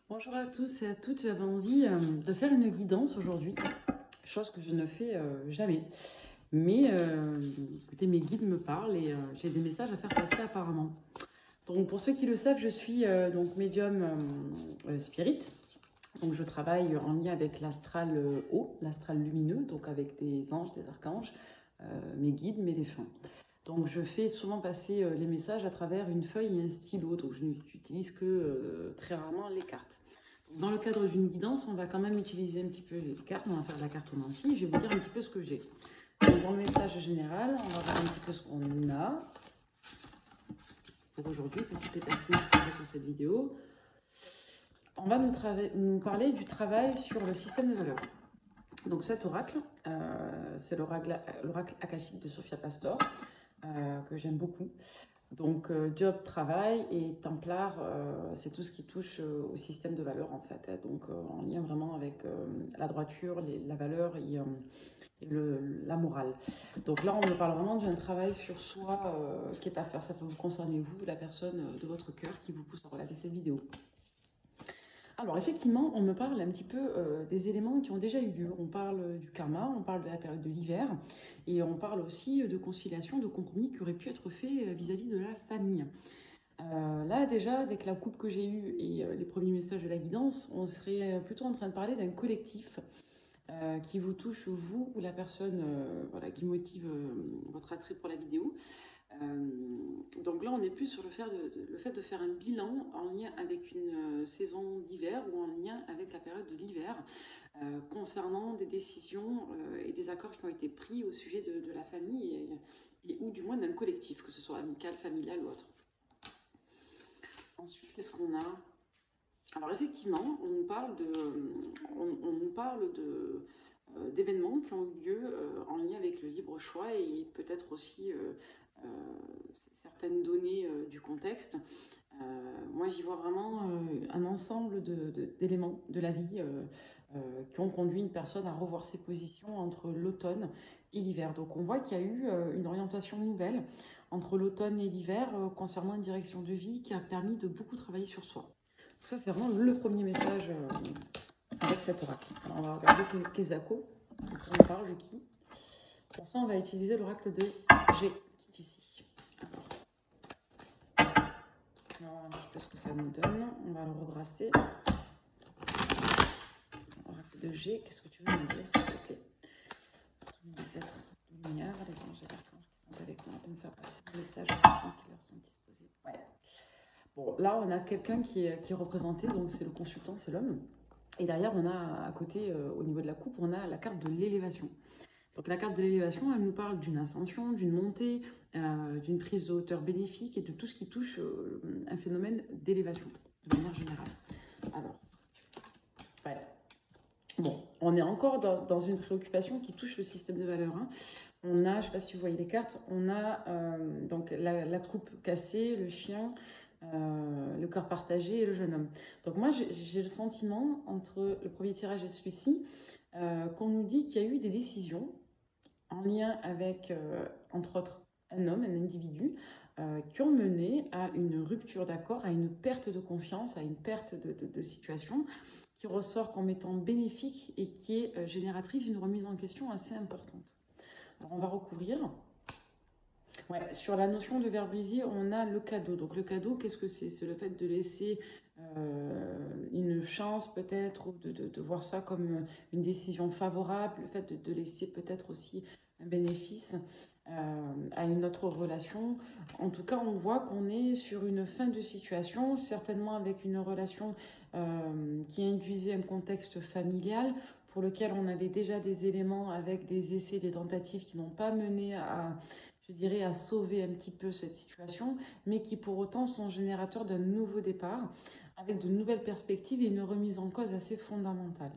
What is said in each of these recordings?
Bonjour à tous et à toutes, j'avais envie de faire une guidance aujourd'hui, chose que je ne fais jamais. Mais écoutez, mes guides me parlent et j'ai des messages à faire passer apparemment. Donc pour ceux qui le savent, je suis donc médium spirit. Donc je travaille en lien avec l'astral haut, l'astral lumineux, donc avec des anges, des archanges, mes guides, mes défunts. Donc je fais souvent passer les messages à travers une feuille et un stylo, donc je n'utilise que très rarement les cartes. Dans le cadre d'une guidance, on va quand même utiliser un petit peu les cartes, on va faire de la cartomancie, et je vais vous dire un petit peu ce que j'ai. Donc dans le message général, on va voir un petit peu ce qu'on a pour aujourd'hui, pour toutes les personnes qui sont sur cette vidéo. On va nous parler du travail sur le système de valeurs. Donc cet oracle, c'est l'oracle akashique de Sophia Pastor, que j'aime beaucoup. Donc job, travail et Templar, c'est tout ce qui touche au système de valeurs en fait, hein. Donc en lien vraiment avec la droiture, la valeur et la morale. Donc là, on me parle vraiment d'un travail sur soi qui est à faire. Ça peut vous concerner vous, la personne de votre cœur qui vous pousse à regarder cette vidéo. Alors effectivement, on me parle un petit peu des éléments qui ont déjà eu lieu. On parle du karma, on parle de la période de l'hiver, et on parle aussi de conciliation, de compromis qui auraient pu être faits vis-à-vis de la famille. Là déjà, avec la coupe que j'ai eue et les premiers messages de la guidance, on serait plutôt en train de parler d'un collectif qui vous touche, vous ou la personne voilà, qui motive votre attrait pour la vidéo. Donc là, on est plus sur le fait de faire un bilan en lien avec une saison d'hiver ou en lien avec la période de l'hiver concernant des décisions et des accords qui ont été pris au sujet de la famille ou du moins d'un collectif, que ce soit amical, familial ou autre. Ensuite, qu'est-ce qu'on a? Alors effectivement, on nous parle d'événements qui ont eu lieu en lien avec le libre choix et peut-être aussi certaines données du contexte. Moi, j'y vois vraiment un ensemble d'éléments de la vie qui ont conduit une personne à revoir ses positions entre l'automne et l'hiver. Donc on voit qu'il y a eu une orientation nouvelle entre l'automne et l'hiver concernant une direction de vie qui a permis de beaucoup travailler sur soi. Donc ça, c'est vraiment le premier message avec cet oracle. Alors, on va regarder Kezako. On parle de qui? Pour ça, on va utiliser l'oracle de G, qui est ici. On va voir un petit peu ce que ça nous donne. On va le rebrasser. Oracle de G, qu'est-ce que tu veux nous dire, s'il te plaît? Les êtres de lumière, les anges et archanges qui sont avec moi, de me faire passer des messages aux personnes qui leur sont disposés. Ouais. Bon, là, on a quelqu'un qui est représenté, donc c'est le consultant, c'est l'homme. Et derrière, on a à côté, au niveau de la coupe, on a la carte de l'élévation. Donc la carte de l'élévation, elle nous parle d'une ascension, d'une montée, d'une prise de hauteur bénéfique et de tout ce qui touche un phénomène d'élévation, de manière générale. Alors, ouais. Bon, on est encore dans une préoccupation qui touche le système de valeurs, hein. On a, je ne sais pas si vous voyez les cartes, on a donc la coupe cassée, le chien, le cœur partagé et le jeune homme. Donc moi, j'ai le sentiment, entre le premier tirage et celui-ci, qu'on nous dit qu'il y a eu des décisions en lien avec, entre autres, un homme, un individu, qui ont mené à une rupture d'accord, à une perte de confiance, à une perte de situation, qui ressort comme étant bénéfique et qui est génératrice d'une remise en question assez importante. Alors on va recouvrir. Ouais, sur la notion de verre brisé, on a le cadeau. Donc le cadeau, qu'est-ce que c'est? C'est le fait de laisser une chance peut-être, ou de voir ça comme une décision favorable, le fait de laisser peut-être aussi un bénéfice à une autre relation. En tout cas, on voit qu'on est sur une fin de situation, certainement avec une relation qui induisait un contexte familial pour lequel on avait déjà des éléments avec des essais, des tentatives qui n'ont pas mené à, je dirais, à sauver un petit peu cette situation, mais qui pour autant sont générateurs d'un nouveau départ, avec de nouvelles perspectives et une remise en cause assez fondamentale.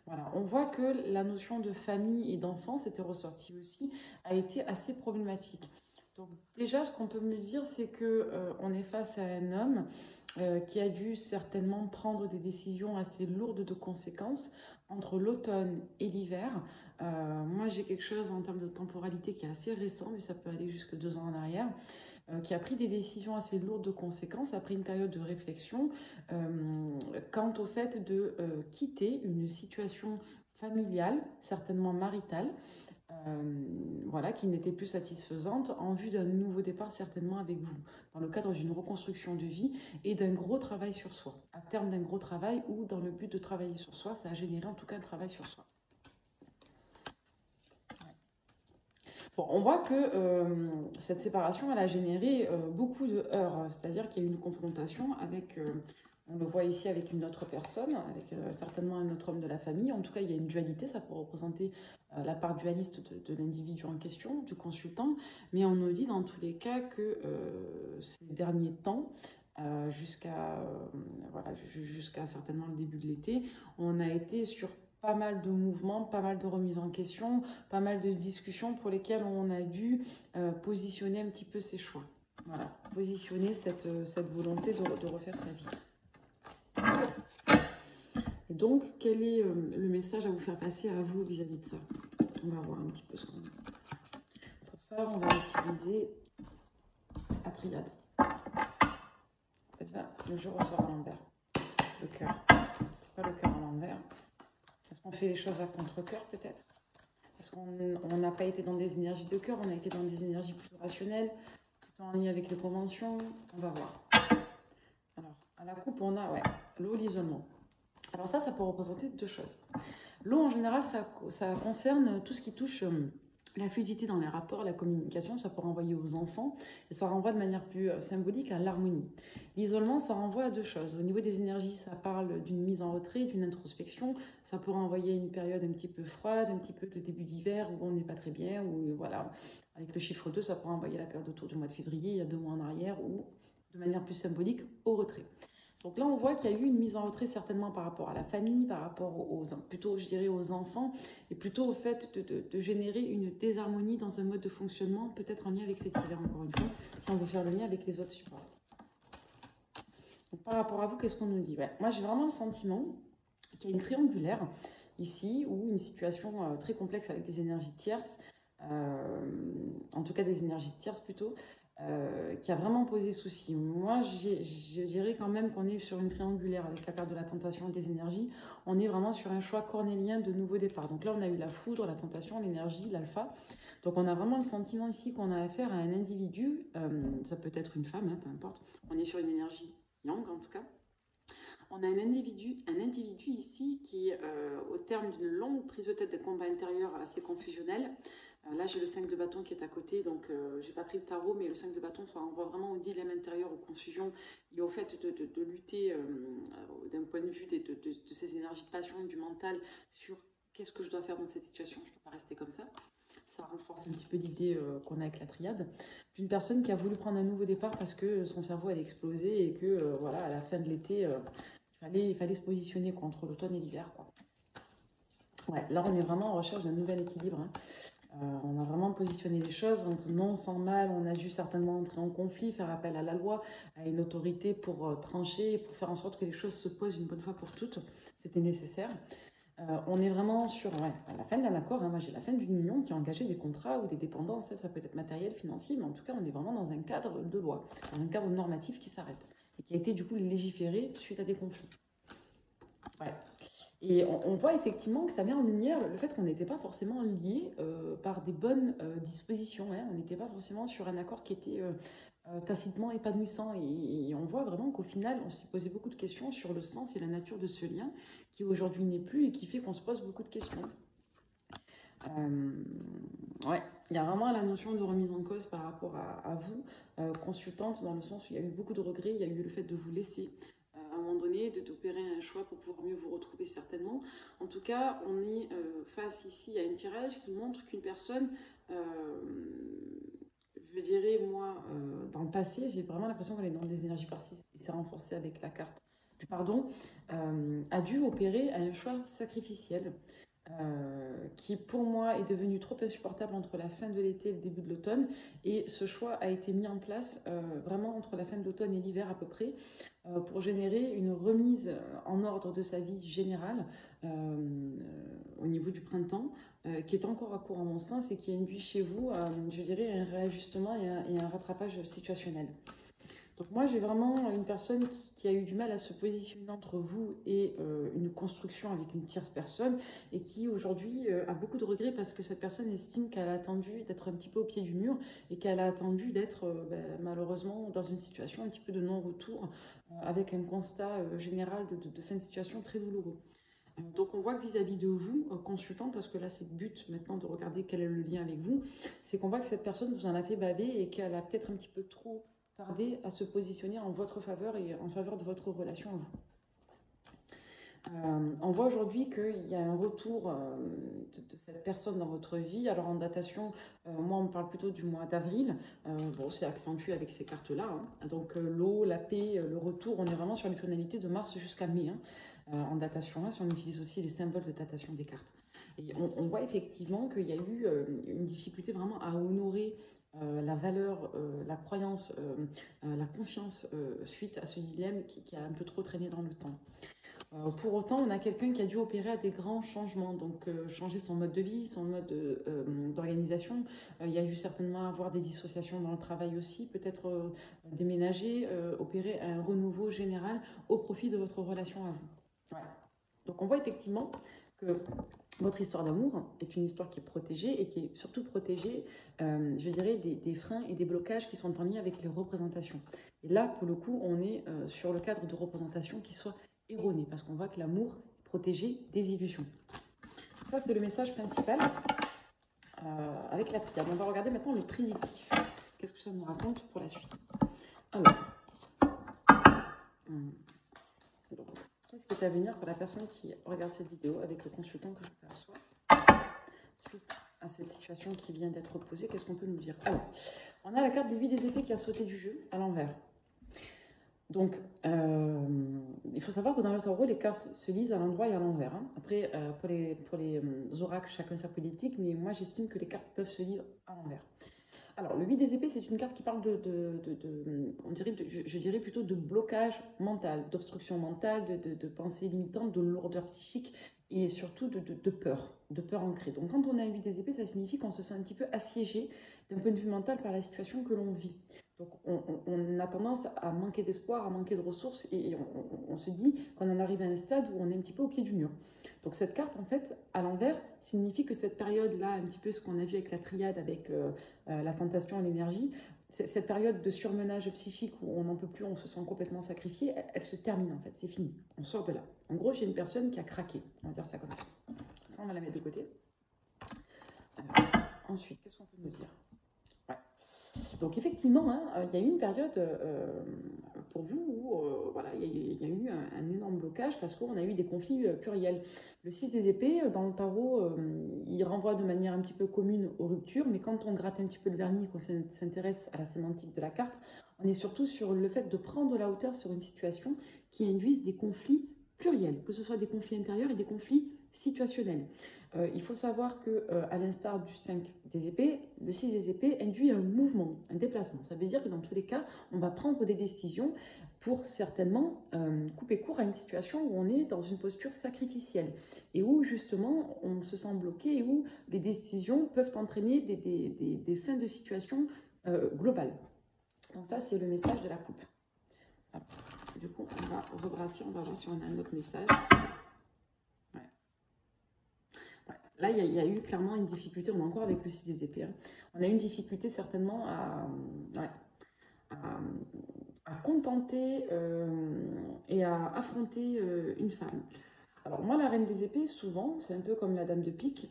Voilà, on voit que la notion de famille et d'enfant, c'était ressorti aussi, a été assez problématique. Donc déjà, ce qu'on peut me dire, c'est que on est face à un homme qui a dû certainement prendre des décisions assez lourdes de conséquences entre l'automne et l'hiver. Moi, j'ai quelque chose en termes de temporalité qui est assez récent, mais ça peut aller jusque 2 ans en arrière, qui a pris des décisions assez lourdes de conséquences après une période de réflexion quant au fait de quitter une situation familiale, certainement maritale, voilà, qui n'était plus satisfaisante en vue d'un nouveau départ certainement avec vous, dans le cadre d'une reconstruction de vie et d'un gros travail sur soi. À terme d'un gros travail ou dans le but de travailler sur soi, ça a généré en tout cas un travail sur soi. Bon, on voit que cette séparation, elle a généré beaucoup de heurts, c'est-à-dire qu'il y a eu une confrontation avec, on le voit ici avec une autre personne, avec certainement un autre homme de la famille. En tout cas, il y a une dualité, ça peut représenter la part dualiste de l'individu en question, du consultant. Mais on nous dit dans tous les cas que ces derniers temps, voilà, jusqu'à certainement le début de l'été, on a été sur pas mal de mouvements, pas mal de remises en question, pas mal de discussions pour lesquelles on a dû positionner un petit peu ses choix. Voilà, positionner cette volonté de refaire sa vie. Et donc, quel est le message à vous faire passer à vous vis-à-vis de ça? On va voir un petit peu ce qu'on a. Pour ça, on va utiliser la triade. En fait, là, le jeu ressort à l'envers. Le cœur. Pourquoi le cœur à l'envers? Est-ce qu'on fait les choses à contre-cœur peut-être? Parce qu'on n'a pas été dans des énergies de cœur, on a été dans des énergies plutôt rationnelles, plutôt en lien avec les conventions. On va voir. Alors, à la coupe, on a l'eau, l'isolement. Alors ça peut représenter deux choses. L'eau, en général, ça concerne tout ce qui touche la fluidité dans les rapports, la communication, ça peut renvoyer aux enfants, et ça renvoie de manière plus symbolique à l'harmonie. L'isolement, ça renvoie à deux choses. Au niveau des énergies, ça parle d'une mise en retrait, d'une introspection, ça peut renvoyer à une période un petit peu froide, un petit peu de début d'hiver, où on n'est pas très bien, où voilà, avec le chiffre 2, ça peut renvoyer la période autour du mois de février, il y a 2 mois en arrière, ou de manière plus symbolique, au retrait. Donc là, on voit qu'il y a eu une mise en retrait certainement par rapport à la famille, par rapport plutôt, je dirais, aux enfants, et plutôt au fait de générer une désharmonie dans un mode de fonctionnement, peut-être en lien avec cet hiver, encore une fois, si on veut faire le lien avec les autres supports. Donc par rapport à vous, qu'est-ce qu'on nous dit? Moi, j'ai vraiment le sentiment qu'il y a une triangulaire ici, ou une situation très complexe avec des énergies tierces, en tout cas des énergies tierces plutôt, qui a vraiment posé souci. Moi, je dirais quand même qu'on est sur une triangulaire avec la carte de la tentation et des énergies. On est vraiment sur un choix cornélien de nouveau départ. Donc là, on a eu la foudre, la tentation, l'énergie, l'alpha. Donc on a vraiment le sentiment ici qu'on a affaire à un individu, ça peut être une femme, hein, peu importe. On est sur une énergie yang en tout cas. On a un individu ici qui, au terme d'une longue prise de tête, des combats intérieurs assez confusionnels, là, j'ai le 5 de bâton qui est à côté, donc j'ai pas pris le tarot, mais le 5 de bâton, ça renvoie vraiment au dilemme intérieur, aux confusions et au fait de lutter d'un point de vue de ces énergies de passion, du mental, sur qu'est-ce que je dois faire dans cette situation, je ne peux pas rester comme ça. Ça renforce un petit peu l'idée qu'on a avec la triade, d'une personne qui a voulu prendre un nouveau départ parce que son cerveau allait exploser et que, voilà, à la fin de l'été, il fallait se positionner contre l'automne et l'hiver, quoi. Ouais, là, on est vraiment en recherche d'un nouvel équilibre, hein. On a vraiment positionné les choses, donc non sans mal, on a dû certainement entrer en conflit, faire appel à la loi, à une autorité pour trancher, pour faire en sorte que les choses se posent une bonne fois pour toutes. C'était nécessaire. On est vraiment sur la fin d'un accord, hein. Moi j'ai la fin d'une union qui a engagé des contrats ou des dépendances, ça peut être matériel, financier, mais en tout cas on est vraiment dans un cadre de loi, dans un cadre normatif qui s'arrête et qui a été du coup légiféré suite à des conflits. Ouais. Et on voit effectivement que ça met en lumière le fait qu'on n'était pas forcément liés par des bonnes dispositions, hein. On n'était pas forcément sur un accord qui était tacitement épanouissant. Et on voit vraiment qu'au final, on s'est posé beaucoup de questions sur le sens et la nature de ce lien qui aujourd'hui n'est plus et qui fait qu'on se pose beaucoup de questions. Ouais, il y a vraiment la notion de remise en cause par rapport à vous, consultante, dans le sens où il y a eu beaucoup de regrets, il y a eu le fait de vous laisser à un moment donné, d'opérer un choix pour pouvoir mieux vous retrouver certainement. En tout cas, on est face ici à un tirage qui montre qu'une personne, je dirais moi, dans le passé, j'ai vraiment l'impression qu'elle est dans des énergies par 6 et c'est renforcé avec la carte du pardon, a dû opérer un choix sacrificiel. Qui pour moi est devenu trop insupportable entre la fin de l'été et le début de l'automne. Et ce choix a été mis en place vraiment entre la fin de l'automne et l'hiver à peu près, pour générer une remise en ordre de sa vie générale au niveau du printemps, qui est encore à court en mon sens et qui induit chez vous, je dirais, un réajustement et un rattrapage situationnel. Donc moi, j'ai vraiment une personne qui a eu du mal à se positionner entre vous et une construction avec une tierce personne et qui aujourd'hui a beaucoup de regrets parce que cette personne estime qu'elle a attendu d'être un petit peu au pied du mur et qu'elle a attendu d'être malheureusement dans une situation un petit peu de non-retour avec un constat général de fin de situation très douloureux. Donc on voit que vis-à-vis de vous, consultant, parce que là c'est le but maintenant de regarder quel est le lien avec vous, c'est qu'on voit que cette personne vous en a fait baver et qu'elle a peut-être un petit peu trop tardé à se positionner en votre faveur et en faveur de votre relation à vous. On voit aujourd'hui qu'il y a un retour de cette personne dans votre vie. Alors en datation, moi on me parle plutôt du mois d'avril. Bon, c'est accentué avec ces cartes-là, hein. Donc l'eau, la paix, le retour, on est vraiment sur les tonalités de mars jusqu'à mai, hein, en datation. Hein, si on utilise aussi les symboles de datation des cartes. Et on voit effectivement qu'il y a eu une difficulté vraiment à honorer la valeur, la croyance, la confiance suite à ce dilemme qui a un peu trop traîné dans le temps. Pour autant, on a quelqu'un qui a dû opérer à des grands changements, donc changer son mode de vie, son mode d'organisation. Il y a eu certainement avoir des dissociations dans le travail aussi, peut-être déménager, opérer un renouveau général au profit de votre relation à vous. Ouais. Donc on voit effectivement que votre histoire d'amour est une histoire qui est protégée et qui est surtout protégée, je dirais, des freins et des blocages qui sont en lien avec les représentations. Et là, pour le coup, on est sur le cadre de représentation qui soit erroné, parce qu'on voit que l'amour est protégé des illusions. Ça, c'est le message principal avec la triade. On va regarder maintenant le prédictif. Qu'est-ce que ça nous raconte pour la suite? Alors, qu'est-ce qui est à venir pour la personne qui regarde cette vidéo avec le consultant que je perçois suite à cette situation qui vient d'être posée? Qu'est-ce qu'on peut nous dire? Alors, on a la carte des 8 des épées qui a sauté du jeu à l'envers. Donc, il faut savoir que dans le tarot, les cartes se lisent à l'endroit et à l'envers. Hein. Après, pour les oracles, chacun sa politique, mais moi j'estime que les cartes peuvent se lire à l'envers. Alors, le 8 des épées, c'est une carte qui parle on dirait, je dirais plutôt de blocage mental, d'obstruction mentale, de pensée limitante, de lourdeur psychique et surtout de peur ancrée. Donc, quand on a un 8 des épées, ça signifie qu'on se sent un petit peu assiégé d'un point de vue mental par la situation que l'on vit. Donc, on a tendance à manquer d'espoir, à manquer de ressources et on se dit qu'on en arrive à un stade où on est un petit peu au pied du mur. Donc, cette carte, en fait, à l'envers, signifie que cette période-là, un petit peu ce qu'on a vu avec la triade, avec la tentation et l'énergie, cette période de surmenage psychique où on n'en peut plus, on se sent complètement sacrifié, elle se termine en fait, c'est fini, on sort de là. En gros, j'ai une personne qui a craqué, on va dire ça comme ça. Ça, on va la mettre de côté. Alors, ensuite, qu'est-ce qu'on peut nous dire? Ouais. Donc effectivement, hein, il y a eu une période pour vous où voilà, il y a eu un énorme blocage parce qu'on a eu des conflits pluriels. Le 6 des épées, dans le tarot, il renvoie de manière un petit peu commune aux ruptures, mais quand on gratte un petit peu le vernis, qu'on s'intéresse à la sémantique de la carte, on est surtout sur le fait de prendre la hauteur sur une situation qui induise des conflits pluriels, que ce soit des conflits intérieurs et des conflits situationnels. Il faut savoir que, à l'instar du 5 des épées, le 6 des épées induit un mouvement, un déplacement. Ça veut dire que dans tous les cas, on va prendre des décisions pour certainement couper court à une situation où on est dans une posture sacrificielle et où justement on se sent bloqué et où les décisions peuvent entraîner des fins de situation globales. Donc ça, c'est le message de la coupe. Alors, du coup, on va rebrasser, on va voir si on a un autre message. Là, il y a eu clairement une difficulté, on est encore avec le 6 des épées. Hein. On a eu une difficulté certainement à contenter et à affronter une femme. Alors moi, la reine des épées, souvent, c'est un peu comme la dame de pique,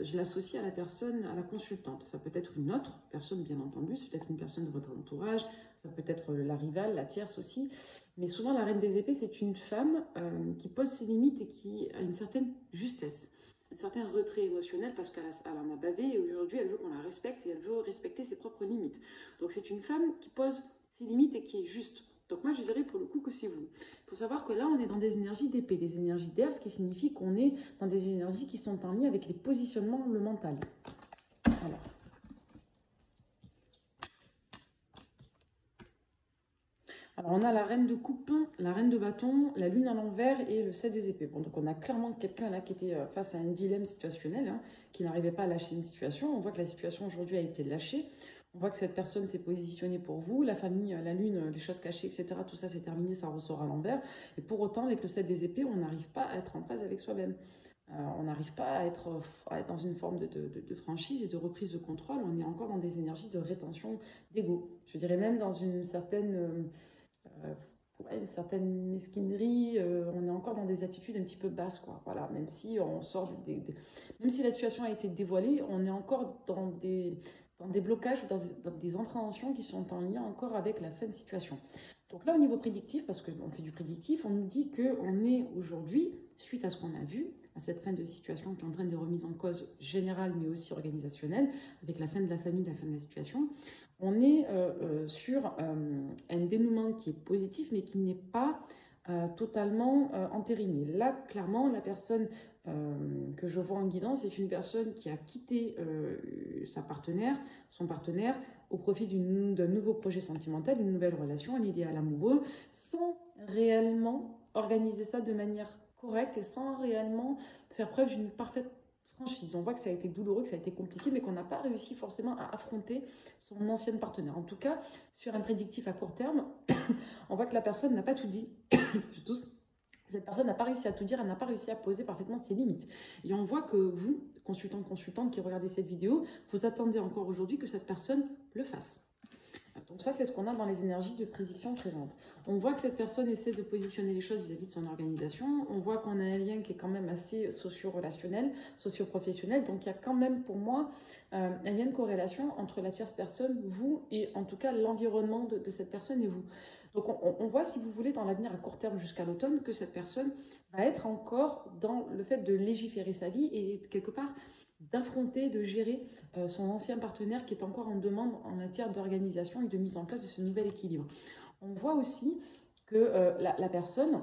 je l'associe à la personne, à la consultante. Ça peut être une autre personne, bien entendu, c'est peut-être une personne de votre entourage, ça peut être la rivale, la tierce aussi. Mais souvent, la reine des épées, c'est une femme qui pose ses limites et qui a une certaine justesse. Un certain retrait émotionnel parce qu'elle en a bavé et aujourd'hui elle veut qu'on la respecte et elle veut respecter ses propres limites. Donc c'est une femme qui pose ses limites et qui est juste. Donc moi je dirais pour le coup que c'est vous. Il faut savoir que là on est dans des énergies d'épée, des énergies d'air, ce qui signifie qu'on est dans des énergies qui sont en lien avec les positionnements, le mental. Alors on a la reine de coupe, la reine de bâton, la lune à l'envers et le 7 des épées. Bon, donc on a clairement quelqu'un là qui était face à un dilemme situationnel, hein, qui n'arrivait pas à lâcher une situation. On voit que la situation aujourd'hui a été lâchée. On voit que cette personne s'est positionnée pour vous, la famille, la lune, les choses cachées, etc. Tout ça, c'est terminé, ça ressort à l'envers. Et pour autant, avec le 7 des épées, on n'arrive pas à être en phase avec soi-même. On n'arrive pas à être dans une forme de franchise et de reprise de contrôle. On est encore dans des énergies de rétention d'ego. Je dirais même dans euh, une certaine mesquinerie. On est encore dans des attitudes un petit peu basses, quoi. Voilà, même si on sort même si la situation a été dévoilée, on est encore dans des blocages, dans des appréhensions qui sont en lien encore avec la fin de situation. Donc là, au niveau prédictif, parce qu'on fait du prédictif, on nous dit qu'on est aujourd'hui, suite à ce qu'on a vu, à cette fin de situation qui entraîne des remises en cause générales, mais aussi organisationnelles, avec la fin de la famille, la fin de la situation, on est sur un dénouement qui est positif, mais qui n'est pas totalement entériné. Là, clairement, la personne que je vois en guidance est une personne qui a quitté son partenaire, au profit d'un nouveau projet sentimental, une nouvelle relation, un idéal amoureux, sans réellement organiser ça de manière correcte et sans réellement faire preuve d'une parfaite franchise. On voit que ça a été douloureux, que ça a été compliqué, mais qu'on n'a pas réussi forcément à affronter son ancienne partenaire. En tout cas, sur un prédictif à court terme, on voit que la personne n'a pas tout dit. Cette personne n'a pas réussi à tout dire, elle n'a pas réussi à poser parfaitement ses limites. Et on voit que vous, consultante qui regardez cette vidéo, vous attendez encore aujourd'hui que cette personne le fasse. Donc ça, c'est ce qu'on a dans les énergies de prédiction présentes. On voit que cette personne essaie de positionner les choses vis-à-vis de son organisation. On voit qu'on a un lien qui est quand même assez socio-relationnel, socio-professionnel. Donc il y a quand même pour moi un lien de corrélation entre la tierce personne, vous, et en tout cas l'environnement de cette personne et vous. Donc on voit, si vous voulez, dans l'avenir à court terme jusqu'à l'automne, que cette personne va être encore dans le fait de légiférer sa vie et quelque part d'affronter, de gérer son ancien partenaire qui est encore en demande en matière d'organisation et de mise en place de ce nouvel équilibre. On voit aussi que la personne,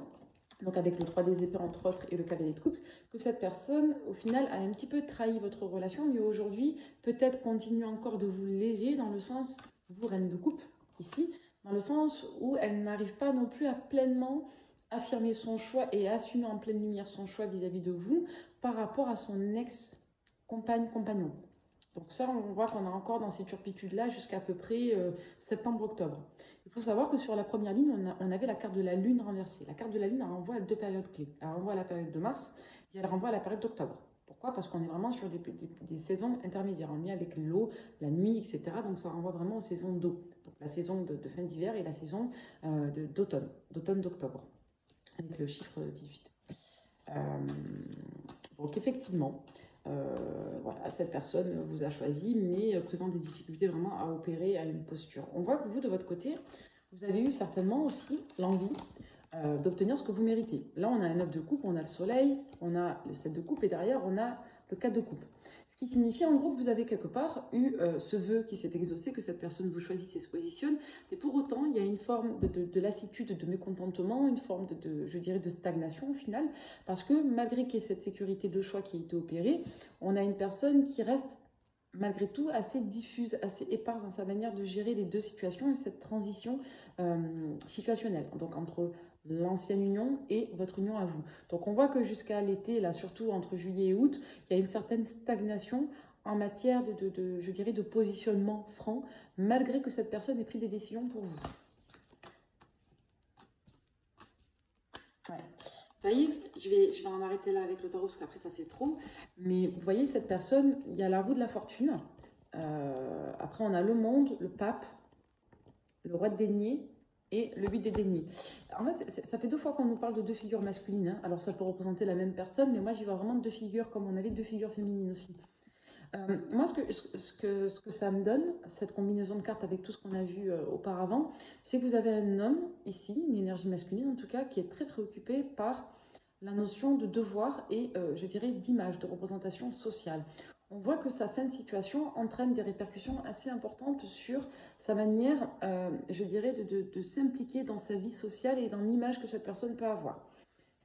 donc avec le 3 des épées entre autres et le cavalier de coupe, que cette personne au final a un petit peu trahi votre relation, mais aujourd'hui peut-être continue encore de vous léser dans le sens, vous reine de coupe ici, dans le sens où elle n'arrive pas non plus à pleinement affirmer son choix et assumer en pleine lumière son choix vis-à-vis de vous par rapport à son compagnon. Donc ça, on voit qu'on est encore dans ces turpitudes-là jusqu'à peu près septembre-octobre. Il faut savoir que sur la première ligne, on avait la carte de la Lune renversée. La carte de la Lune, elle renvoie à 2 périodes clés. Elle renvoie à la période de mars et elle renvoie à la période d'octobre. Pourquoi? Parce qu'on est vraiment sur des saisons intermédiaires, en lien avec l'eau, la nuit, etc. Donc ça renvoie vraiment aux saisons d'eau. Donc la saison de fin d'hiver et la saison d'octobre, avec le chiffre 18. Donc effectivement, voilà, cette personne vous a choisi, mais présente des difficultés vraiment à opérer à une posture. On voit que vous, de votre côté, vous avez eu certainement aussi l'envie d'obtenir ce que vous méritez. Là, on a un 9 de coupe, on a le soleil, on a le 7 de coupe et derrière, on a le 4 de coupe. Ce qui signifie en gros que vous avez quelque part eu ce vœu qui s'est exaucé, que cette personne vous choisisse et se positionne, mais pour autant, il y a une forme de lassitude, de mécontentement, une forme je dirais, de stagnation au final, parce que malgré qu'il y ait cette sécurité de choix qui a été opérée, on a une personne qui reste malgré tout assez diffuse, assez éparse dans sa manière de gérer les deux situations et cette transition situationnelle, donc entre l'ancienne union et votre union à vous. Donc on voit que jusqu'à l'été, là surtout entre juillet et août, il y a une certaine stagnation en matière je dirais, de positionnement franc, malgré que cette personne ait pris des décisions pour vous. Ouais. Vous voyez, je vais en arrêter là avec le tarot parce qu'après ça fait trop. Mais vous voyez, cette personne, il y a la roue de la fortune. Après, on a le monde, le pape, le roi de denier et le 8 des deniers. En fait, ça fait 2 fois qu'on nous parle de 2 figures masculines. Hein. Alors, ça peut représenter la même personne, mais moi, j'y vois vraiment 2 figures comme on avait 2 figures féminines aussi. Moi, ce que ça me donne, cette combinaison de cartes avec tout ce qu'on a vu auparavant, c'est que vous avez un homme ici, une énergie masculine en tout cas, qui est très préoccupé par la notion de devoir et, je dirais, d'image, de représentation sociale. On voit que sa fin de situation entraîne des répercussions assez importantes sur sa manière, je dirais, de s'impliquer dans sa vie sociale et dans l'image que cette personne peut avoir.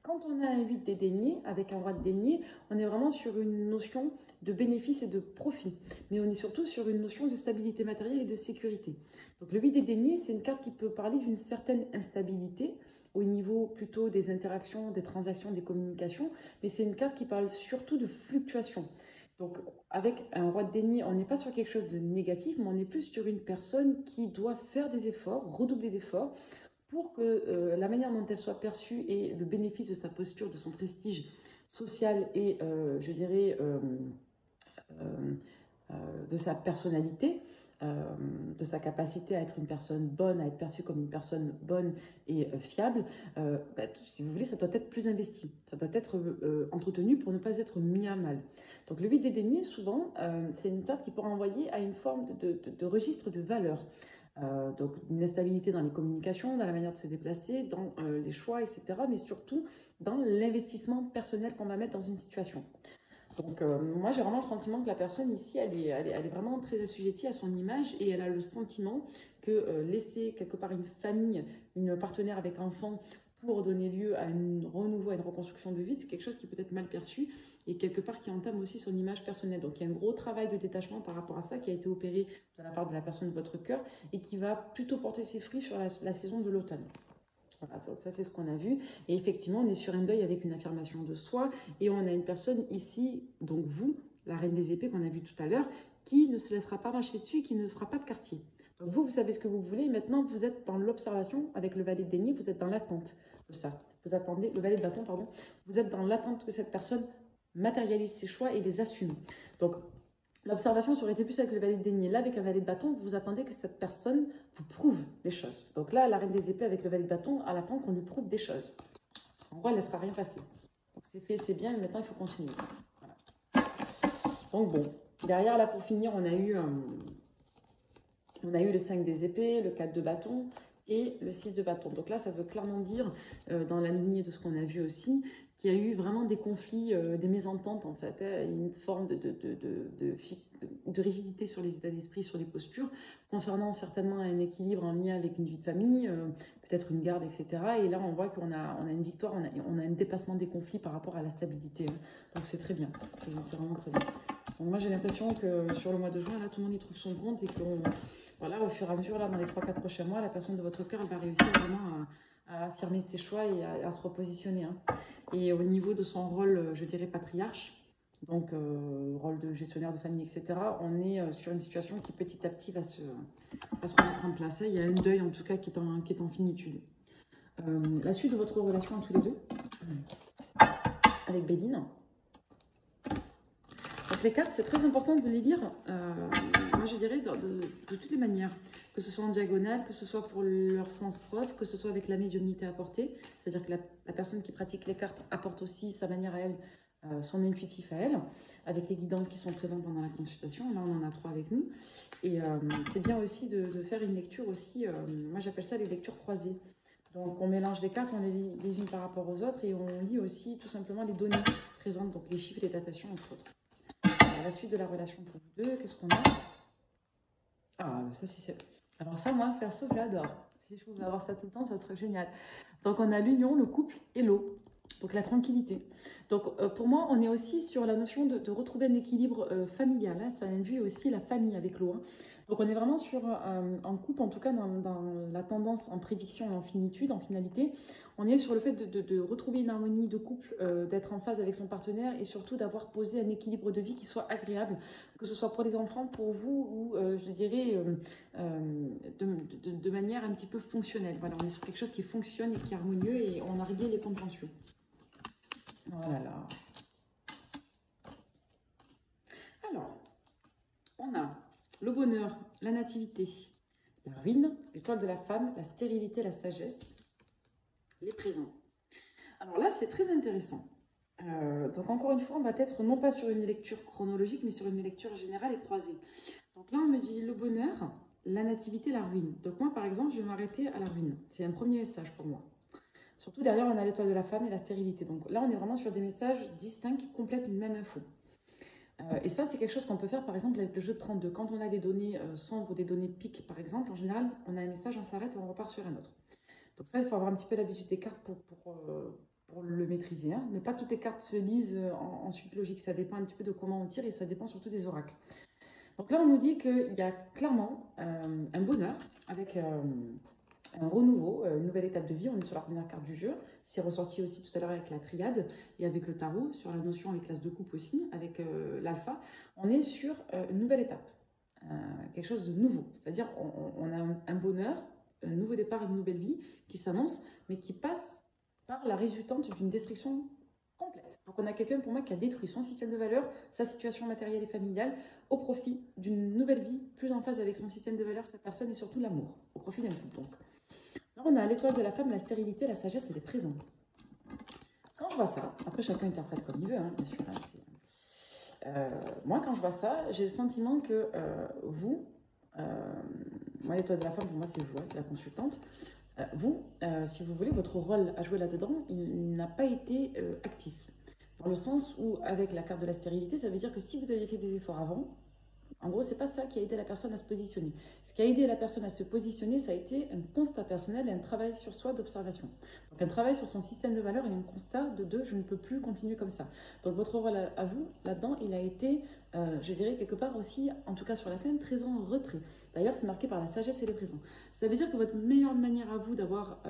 Quand on a un 8 des deniers, avec un roi de denier, on est vraiment sur une notion de bénéfice et de profit. Mais on est surtout sur une notion de stabilité matérielle et de sécurité. Donc le 8 des deniers, c'est une carte qui peut parler d'une certaine instabilité au niveau plutôt des interactions, des transactions, des communications. Mais c'est une carte qui parle surtout de fluctuation. Donc, avec un roi de denier, on n'est pas sur quelque chose de négatif, mais on est plus sur une personne qui doit faire des efforts, redoubler d'efforts, pour que la manière dont elle soit perçue et le bénéfice de sa posture, de son prestige social et, je dirais, euh, de sa personnalité, euh, de sa capacité à être une personne bonne, à être perçue comme une personne bonne et fiable, bah, si vous voulez, ça doit être plus investi, ça doit être entretenu pour ne pas être mis à mal. Donc le 8 des deniers, souvent, c'est une carte qui peut renvoyer à une forme de registre de valeur. Donc une instabilité dans les communications, dans la manière de se déplacer, dans les choix, etc. Mais surtout dans l'investissement personnel qu'on va mettre dans une situation. Donc, moi, j'ai vraiment le sentiment que la personne ici, elle est vraiment très assujettie à son image et elle a le sentiment que laisser quelque part une famille, une partenaire avec enfant pour donner lieu à un renouveau, à une reconstruction de vie, c'est quelque chose qui peut être mal perçu et quelque part qui entame aussi son image personnelle. Donc, il y a un gros travail de détachement par rapport à ça qui a été opéré de la part de la personne de votre cœur et qui va plutôt porter ses fruits sur la saison de l'automne. Voilà, donc ça c'est ce qu'on a vu. Et effectivement, on est sur un deuil avec une affirmation de soi. Et on a une personne ici, donc vous, la reine des épées qu'on a vu tout à l'heure, qui ne se laissera pas marcher dessus et qui ne fera pas de quartier. Donc vous, vous savez ce que vous voulez. Et maintenant, vous êtes dans l'observation avec le valet de denier. Vous êtes dans l'attente de ça. Vous attendez, le valet de bâton, pardon. Vous êtes dans l'attente que cette personne matérialise ses choix et les assume. Donc l'observation aurait été plus avec le valet de denier. Là, avec un valet de bâton, vous attendez que cette personne vous prouve les choses. Donc là, la reine des épées avec le valet de bâton, elle attend qu'on lui prouve des choses. En gros, elle ne laissera rien passer. Donc c'est fait, c'est bien, mais maintenant, il faut continuer. Voilà. Donc bon, derrière, là, pour finir, on a eu le 5 des épées, le 4 de bâton et le 6 de bâton. Donc là, ça veut clairement dire, dans la lignée de ce qu'on a vu aussi, qu'il y a eu vraiment des conflits, des mésententes en fait, hein, une forme de rigidité sur les états d'esprit, sur les postures, concernant certainement un équilibre en lien avec une vie de famille, peut-être une garde, etc. Et là, on voit qu'on a une victoire, on a un dépassement des conflits par rapport à la stabilité. Hein. Donc c'est très bien, c'est vraiment très bien. Donc, moi, j'ai l'impression que sur le mois de juin, là, tout le monde y trouve son compte et qu'on voilà, au fur et à mesure, là, dans les 3-4 prochains mois, la personne de votre cœur, elle va réussir vraiment à affirmer ses choix et à se repositionner. Hein. Et au niveau de son rôle, je dirais patriarche, donc rôle de gestionnaire de famille, etc., on est sur une situation qui petit à petit va se remettre en place. Il y a un deuil, en tout cas, qui est en finitude. La suite de votre relation à tous les deux, avec Béline. Donc les cartes, c'est très important de les lire, moi je dirais, de toutes les manières, que ce soit en diagonale, que ce soit pour leur sens propre, que ce soit avec la médiumnité apportée, c'est-à-dire que la personne qui pratique les cartes apporte aussi sa manière à elle, son intuitif à elle, avec les guidantes qui sont présentes pendant la consultation. Là, on en a 3 avec nous. Et c'est bien aussi de faire une lecture aussi, moi j'appelle ça les lectures croisées. Donc on mélange les cartes, on les lit les unes par rapport aux autres et on lit aussi tout simplement les données présentes, donc les chiffres et les datations entre autres. La suite de la relation pour vous deux, qu'est-ce qu'on a? Ah, ça, c'est... Alors ça, moi, perso, j'adore. Si je pouvais avoir ça tout le temps, ça serait génial. Donc, on a l'union, le couple et l'eau. Donc, la tranquillité. Donc, pour moi, on est aussi sur la notion de retrouver un équilibre familial. Hein. Ça induit aussi la famille avec l'eau. Hein. Donc, on est vraiment sur un couple, en tout cas dans la tendance en prédiction et en finitude, en finalité. On est sur le fait de retrouver une harmonie de couple, d'être en phase avec son partenaire et surtout d'avoir posé un équilibre de vie qui soit agréable, que ce soit pour les enfants, pour vous ou, je dirais, de manière un petit peu fonctionnelle. Voilà, on est sur quelque chose qui fonctionne et qui est harmonieux et on a réglé les contentieux. Voilà. Alors, on a le bonheur, la nativité, la ruine, l'étoile de la femme, la stérilité, la sagesse, les présents. Alors là, c'est très intéressant. Donc encore une fois, on va être non pas sur une lecture chronologique, mais sur une lecture générale et croisée. Donc là, on me dit le bonheur, la nativité, la ruine. Donc moi, par exemple, je vais m'arrêter à la ruine. C'est un premier message pour moi. Surtout derrière, on a l'étoile de la femme et la stérilité. Donc là, on est vraiment sur des messages distincts qui complètent une même info. Et ça, c'est quelque chose qu'on peut faire, par exemple, avec le jeu de 32. Quand on a des données sombres ou des données de pique, par exemple, en général, on a un message, on s'arrête et on repart sur un autre. Donc ça, il faut avoir un petit peu l'habitude des cartes pour le maîtriser. Hein. Mais pas toutes les cartes se lisent en suite logique. Ça dépend un petit peu de comment on tire et ça dépend surtout des oracles. Donc là, on nous dit qu'il y a clairement un bonheur avec un renouveau, une nouvelle étape de vie. On est sur la première carte du jeu. C'est ressorti aussi tout à l'heure avec la triade et avec le tarot, sur la notion avec l'as de coupe aussi, avec l'alpha. On est sur une nouvelle étape, quelque chose de nouveau. C'est-à-dire on a un bonheur, un nouveau départ, une nouvelle vie qui s'annonce, mais qui passe par la résultante d'une destruction complète. Donc on a quelqu'un pour moi qui a détruit son système de valeurs, sa situation matérielle et familiale, au profit d'une nouvelle vie plus en phase avec son système de valeurs, sa personne et surtout l'amour, au profit d'un couple. Donc là on a l'étoile de la femme, la stérilité, la sagesse et les présents. Quand je vois ça, après chacun interprète comme il veut, hein, bien sûr, hein, moi quand je vois ça, j'ai le sentiment que vous, moi l'étoile de la femme pour moi c'est vous, hein, c'est la consultante, vous, si vous voulez, votre rôle à jouer là-dedans, il n'a pas été actif. Dans le sens où, avec la carte de la stérilité, ça veut dire que si vous aviez fait des efforts avant, en gros, c'est pas ça qui a aidé la personne à se positionner. Ce qui a aidé la personne à se positionner, ça a été un constat personnel et un travail sur soi d'observation. Donc un travail sur son système de valeurs et un constat de deux, je ne peux plus continuer comme ça. Donc votre rôle à vous, là-dedans, il a été, je dirais, quelque part aussi, en tout cas sur la fin, très en retrait. D'ailleurs, c'est marqué par la sagesse et le présent. Ça veut dire que votre meilleure manière à vous d'avoir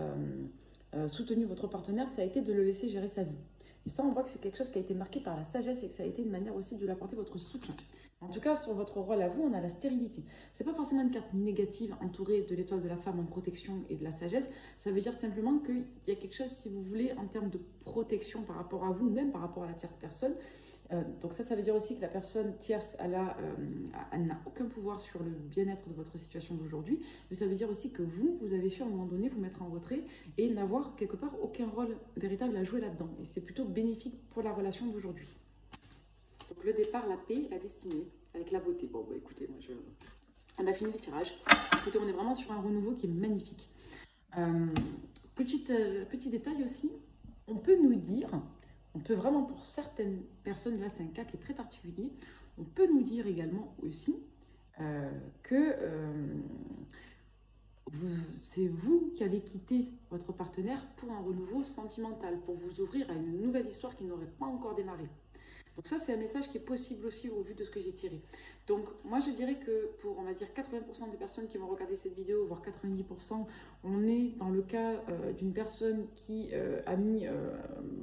soutenu votre partenaire, ça a été de le laisser gérer sa vie. Et ça, on voit que c'est quelque chose qui a été marqué par la sagesse et que ça a été une manière aussi de lui apporter votre soutien. En tout cas, sur votre rôle à vous, on a la stérilité. C'est pas forcément une carte négative entourée de l'étoile de la femme en protection et de la sagesse. Ça veut dire simplement qu'il y a quelque chose, si vous voulez, en termes de protection par rapport à vous, même par rapport à la tierce personne. Donc ça veut dire aussi que la personne tierce, elle n'a aucun pouvoir sur le bien-être de votre situation d'aujourd'hui. Mais ça veut dire aussi que vous avez su à un moment donné vous mettre en retrait et n'avoir quelque part aucun rôle véritable à jouer là-dedans. Et c'est plutôt bénéfique pour la relation d'aujourd'hui. Donc le départ, la paix, la destinée, avec la beauté. Bon, bah écoutez, on a fini le tirage. Écoutez, on est vraiment sur un renouveau qui est magnifique. Petit détail aussi, on peut nous dire, on peut vraiment pour certaines personnes, là c'est un cas qui est très particulier, on peut nous dire également aussi que c'est vous qui avez quitté votre partenaire pour un renouveau sentimental, pour vous ouvrir à une nouvelle histoire qui n'aurait pas encore démarré. Donc ça, c'est un message qui est possible aussi au vu de ce que j'ai tiré. Donc moi, je dirais que pour, on va dire, 80% des personnes qui vont regarder cette vidéo, voire 90%, on est dans le cas d'une personne qui a mis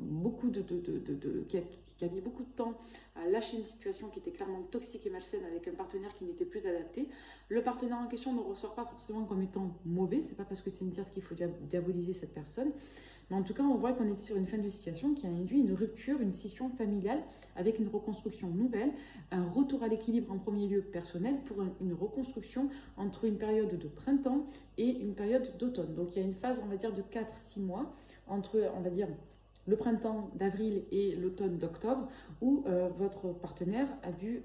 beaucoup qui a mis beaucoup de temps à lâcher une situation qui était clairement toxique et malsaine avec un partenaire qui n'était plus adapté. Le partenaire en question ne ressort pas forcément comme étant mauvais. C'est pas parce que c'est une tierce qu'il faut diaboliser cette personne. Mais en tout cas, on voit qu'on est sur une fin de situation qui a induit une rupture, une scission familiale avec une reconstruction nouvelle, un retour à l'équilibre en premier lieu personnel pour une reconstruction entre une période de printemps et une période d'automne. Donc il y a une phase, on va dire, de 4-6 mois entre, on va dire, le printemps d'avril et l'automne d'octobre, où votre partenaire a dû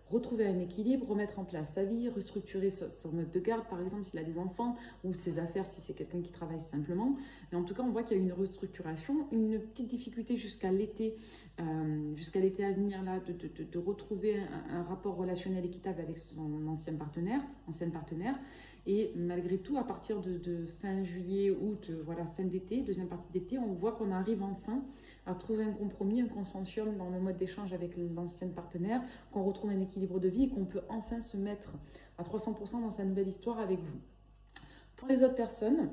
retrouver un équilibre, remettre en place sa vie, restructurer son mode de garde, par exemple, s'il a des enfants, ou ses affaires, si c'est quelqu'un qui travaille simplement. Mais en tout cas, on voit qu'il y a eu une restructuration, une petite difficulté jusqu'à l'été à venir, là, de retrouver un rapport relationnel équitable avec son ancienne partenaire. Et malgré tout, à partir de fin juillet, août, voilà, fin d'été, deuxième partie d'été, on voit qu'on arrive enfin à trouver un compromis, un consensus dans le mode d'échange avec l'ancienne partenaire, qu'on retrouve un équilibre de vie et qu'on peut enfin se mettre à 300% dans sa nouvelle histoire avec vous. Pour les autres personnes,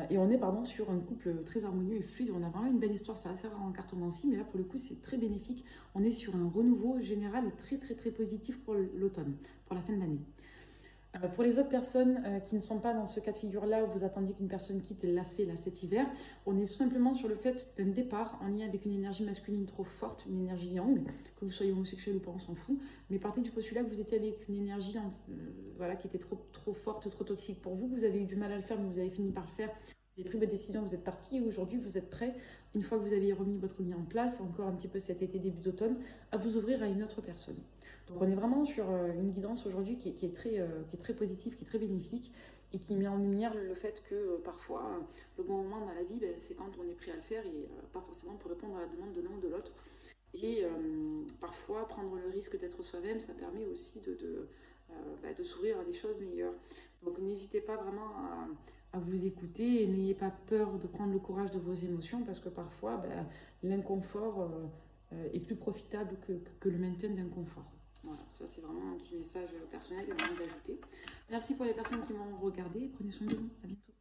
et on est sur un couple très harmonieux et fluide, on a vraiment une belle histoire, c'est assez rare en cartomancie, mais là pour le coup c'est très bénéfique. On est sur un renouveau général et très positif pour l'automne, pour la fin de l'année. Pour les autres personnes qui ne sont pas dans ce cas de figure-là, où vous attendiez qu'une personne quitte, elle l'a fait là cet hiver, on est tout simplement sur le fait d'un départ en lien avec une énergie masculine trop forte, une énergie yang, que vous soyez homosexuel ou pas, on s'en fout, mais partez du postulat que vous étiez avec une énergie voilà, qui était trop forte, trop toxique pour vous, vous avez eu du mal à le faire, mais vous avez fini par le faire, vous avez pris votre décision, vous êtes parti, et aujourd'hui vous êtes prêt, une fois que vous avez remis votre vie en place, encore un petit peu cet été, début d'automne, à vous ouvrir à une autre personne. Donc on est vraiment sur une guidance aujourd'hui qui est très positive, qui est très bénéfique et qui met en lumière le fait que parfois le bon moment dans la vie, c'est quand on est prêt à le faire et pas forcément pour répondre à la demande de l'un ou de l'autre. Et parfois prendre le risque d'être soi-même, ça permet aussi de s'ouvrir à des choses meilleures. Donc n'hésitez pas vraiment à vous écouter et n'ayez pas peur de prendre le courage de vos émotions parce que parfois l'inconfort est plus profitable que le maintien d'un confort. Voilà, ça c'est vraiment un petit message personnel que j'ai envie d'ajouter. Merci pour les personnes qui m'ont regardé. Prenez soin de vous. À bientôt.